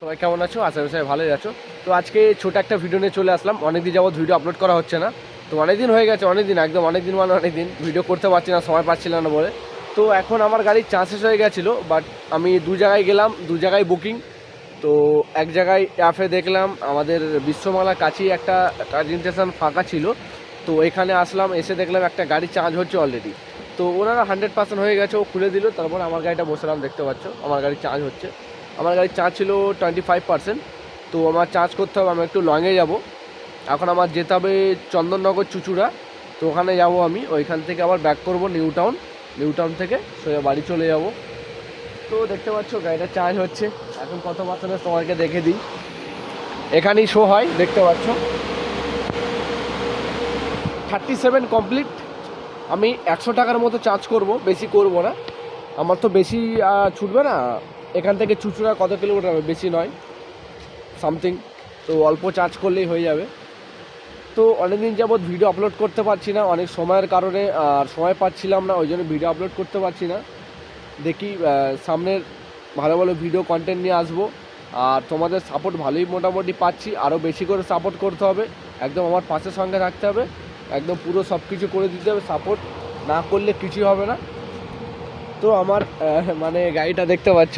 সবাই কেমন আছো? আশা করি সবাই ভালোই আছো। তো আজকে ছোট একটা ভিডিও নিয়ে চলে আসলাম। অনেকদিন যাবত ভিডিও আপলোড করা হচ্ছে না। তো অনেকদিন হয়ে গেছে, একদম অনেকদিন মানে অনেকদিন ভিডিও করতে পারছি না, সময় পাচ্ছিলাম না বলে। তো এখন আমার গাড়ির চার্জ শেষ হয়ে গেছিলো, বাট আমি দু জায়গায় গেলাম, দু জায়গায় বুকিং। তো এক জায়গায় অ্যাপে দেখলাম আমাদের বিশ্বমালার কাছেই একটা চার্জিং স্টেশন ফাঁকা ছিল। তো এখানে আসলাম, এসে দেখলাম একটা গাড়ি চার্জ হচ্ছে অলরেডি। তো ওনারা 100% হয়ে গেছে, ও খুলে দিল। তারপর আমার গাড়িটা বসলাম, দেখতে পাচ্ছ আমার গাড়ি চার্জ হচ্ছে। আমার গাড়ির চার্জ ছিল 25%। তো আমার চার্জ করতে হবে, আমি একটু লংয়ে যাব। এখন আমার যেতে হবে চন্দননগর চুচুড়া। তো ওখানে যাব আমি, ওইখান থেকে আবার ব্যাক করব নিউ টাউন থেকে সোজা বাড়ি চলে যাব। তো দেখতে পাচ্ছ গাড়িটা চার্জ হচ্ছে। এখন কত পার্সেন্টেজ তোমাকে দেখে দিই, এখানেই শো হয়, দেখতে পাচ্ছ 37 কমপ্লিট। আমি 100 টাকার মতো চার্জ করব, বেশি করব না। আমার তো বেশি ছুটবে না। এখান থেকে চুচুড়া কত কিলোমিটার হবে, বেশি নয়, সামথিং। তো অল্প চার্জ করলেই হয়ে যাবে। তো অনেকদিন যাবৎ ভিডিও আপলোড করতে পারছি না, অনেক সময়ের কারণে, আর সময় পাচ্ছিলাম না, ওই জন্য ভিডিও আপলোড করতে পারছি না। দেখি সামনের ভালো ভালো ভিডিও কন্টেন্ট নিয়ে আসবো। আর তোমাদের সাপোর্ট ভালোই মোটামুটি পাচ্ছি, আরও বেশি করে সাপোর্ট করতে হবে। একদম আমার পাশের সঙ্গে থাকতে হবে, একদম পুরো সব কিছু করে দিতে হবে। সাপোর্ট না করলে কিছুই হবে না। তো আমার মানে গাড়িটা দেখতে পাচ্ছ,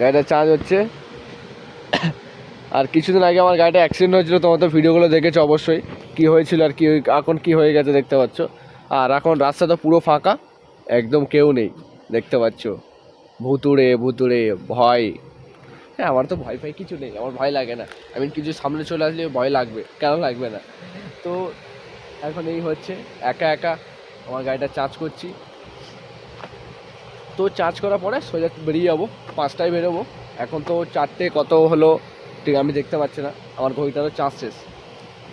গাড়িটা চার্জ হচ্ছে। আর কিছুদিন আগে আমার গাড়িটা অ্যাক্সিডেন্ট হয়েছিল, তোমার তো ভিডিওগুলো দেখেছো অবশ্যই, কী হয়েছিল আর কি এখন কী হয়ে গেছে দেখতে পাচ্ছ। আর এখন রাস্তা তো পুরো ফাঁকা, একদম কেউ নেই, দেখতে পাচ্ছ। ভুতুড়ে ভুতুড়ে ভয়। হ্যাঁ, আমার তো ভয় ফাই কিছু নেই, আমার ভয় লাগে না। আমি কিছু সামনে চলে আসলে ভয় লাগবে, কেন লাগবে না? তো এখন এই হচ্ছে, একা একা আমার গাড়িটা চার্জ করছি। তো চার্জ করার পরে সোজা বেরিয়ে যাবো, 5টায় বেরোবো। এখন তো 4টে কত হলো ঠিক আমি দেখতে পাচ্ছি না। আমার ঘড়িটারও চার্জ শেষ,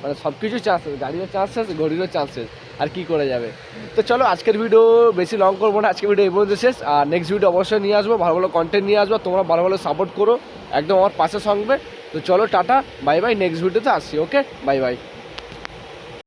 মানে সব কিছু চার্জ শেষ, গাড়িরও চার্জ শেষ, ঘড়িরও চার্জ শেষ। আর কি করে যাবে? তো চলো আজকের ভিডিও বেশি লং করবো না, আজকের ভিডিও এই পর্যন্ত শেষ। আর নেক্সট ভিডিও অবশ্যই নিয়ে আসবো, ভালো ভালো কন্টেন্ট নিয়ে আসবো। তোমরা ভালো ভালো সাপোর্ট করো, একদম আমার পাশে সঙ্গে। তো চলো টাটা, বাই বাই, নেক্সট ভিডিওতে আসছি। ওকে, বাই বাই।